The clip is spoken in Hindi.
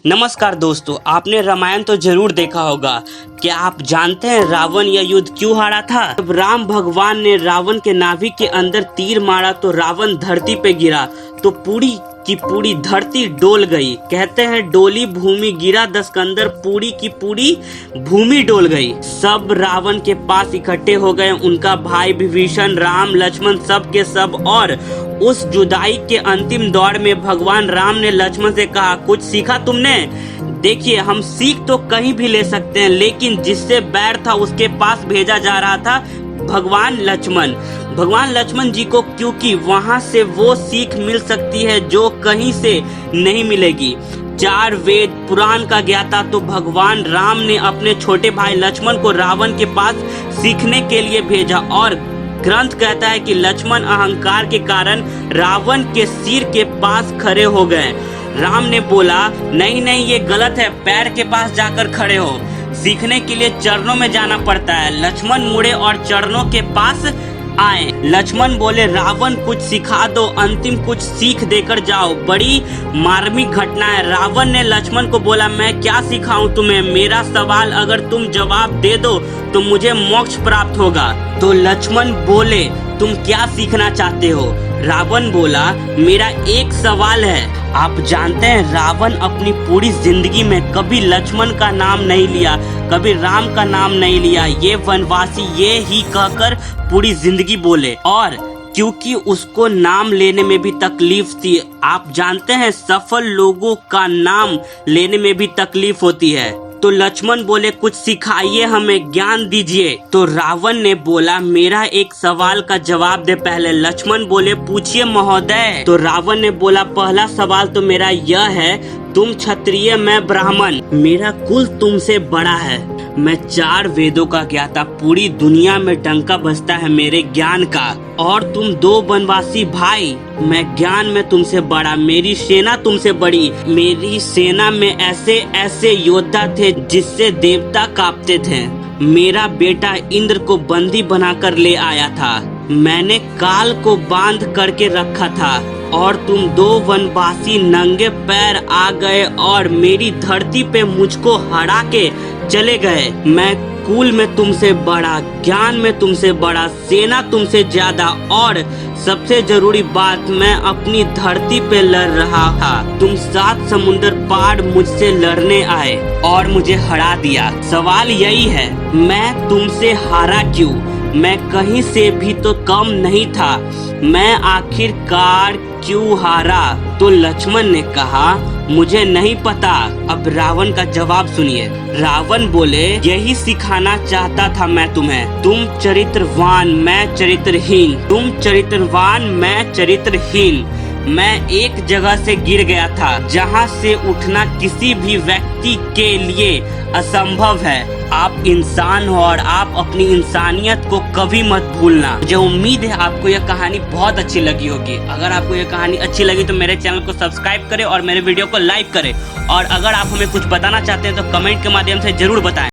नमस्कार दोस्तों, आपने रामायण तो जरूर देखा होगा। क्या आप जानते हैं रावण यह युद्ध क्यों हारा था? जब राम भगवान ने रावण के नाभि के अंदर तीर मारा तो रावण धरती पे गिरा तो पूरी की पूरी धरती डोल गई। कहते हैं डोली भूमि गिरा दसकंदर, पूरी की पूरी भूमि डोल गई। सब रावण के पास इकट्ठे हो गए, उनका भाई विभीषण, राम, लक्ष्मण, सब के सब। और उस जुदाई के अंतिम दौर में भगवान राम ने लक्ष्मण से कहा, कुछ सीखा तुमने? देखिए, हम सीख तो कहीं भी ले सकते हैं, लेकिन जिससे बैर था उसके पास भेजा जा रहा था भगवान लक्ष्मण जी को, क्योंकि वहां से वो सीख मिल सकती है जो कहीं से नहीं मिलेगी। 4 वेद पुराण का ज्ञाता तो भगवान राम ने अपने छोटे भाई लक्ष्मण को रावण के पास सीखने के लिए भेजा। और ग्रंथ कहता है कि लक्ष्मण अहंकार के कारण रावण के सिर के पास खड़े हो गए। राम ने बोला, नहीं ये गलत है, पैर के पास जाकर खड़े हो। सीखने के लिए चरणों में जाना पड़ता है। लक्ष्मण मुड़े और चरणों के पास आए। लक्ष्मण बोले, रावण कुछ सिखा दो, अंतिम कुछ सीख देकर जाओ। बड़ी मार्मिक घटना है। रावण ने लक्ष्मण को बोला, मैं क्या सिखाऊं तुम्हें? मेरा सवाल अगर तुम जवाब दे दो तो मुझे मोक्ष प्राप्त होगा। तो लक्ष्मण बोले, तुम क्या सीखना चाहते हो? रावण बोला, मेरा एक सवाल है। आप जानते हैं रावण अपनी पूरी जिंदगी में कभी लक्ष्मण का नाम नहीं लिया, कभी राम का नाम नहीं लिया। ये वनवासी ये ही कहकर पूरी जिंदगी बोले, और क्योंकि उसको नाम लेने में भी तकलीफ थी। आप जानते हैं सफल लोगों का नाम लेने में भी तकलीफ होती है। तो लक्ष्मण बोले, कुछ सिखाइए, हमें ज्ञान दीजिए। तो रावण ने बोला, मेरा एक सवाल का जवाब दे पहले। लक्ष्मण बोले, पूछिए महोदय। तो रावण ने बोला, पहला सवाल तो मेरा यह है, तुम क्षत्रिय, मैं ब्राह्मण, मेरा कुल तुमसे बड़ा है, मैं 4 वेदों का ज्ञाता, पूरी दुनिया में डंका बजता है मेरे ज्ञान का। और तुम 2 वनवासी भाई, मैं ज्ञान में तुमसे बड़ा, मेरी सेना तुमसे बड़ी। मेरी सेना में ऐसे ऐसे योद्धा थे जिससे देवता कांपते थे। मेरा बेटा इंद्र को बंदी बनाकर ले आया था, मैंने काल को बांध करके रखा था। और तुम 2 वनवासी नंगे पैर आ गए और मेरी धरती पे मुझको हरा के चले गए। मैं कुल में तुमसे बड़ा, ज्ञान में तुमसे बड़ा, सेना तुमसे ज्यादा, और सबसे जरूरी बात, मैं अपनी धरती पे लड़ रहा था। तुम 7 समुंदर पार मुझसे लड़ने आए और मुझे हरा दिया। सवाल यही है, मैं तुमसे हारा क्यों? मैं कहीं से भी तो कम नहीं था, मैं आखिरकार क्यों हारा? तो लक्ष्मण ने कहा, मुझे नहीं पता। अब रावण का जवाब सुनिए। रावण बोले, यही सिखाना चाहता था मैं तुम्हें। तुम चरित्रवान, मैं चरित्रहीन, तुम चरित्रवान, मैं चरित्रहीन। मैं एक जगह से गिर गया था जहां से उठना किसी भी व्यक्ति के लिए असंभव है। आप इंसान हो और आप अपनी इंसानियत को कभी मत भूलना। मुझे उम्मीद है आपको यह कहानी बहुत अच्छी लगी होगी। अगर आपको यह कहानी अच्छी लगी तो मेरे चैनल को सब्सक्राइब करें और मेरे वीडियो को लाइक करें। और अगर आप हमें कुछ बताना चाहते हैं तो कमेंट के माध्यम से जरूर बताएं।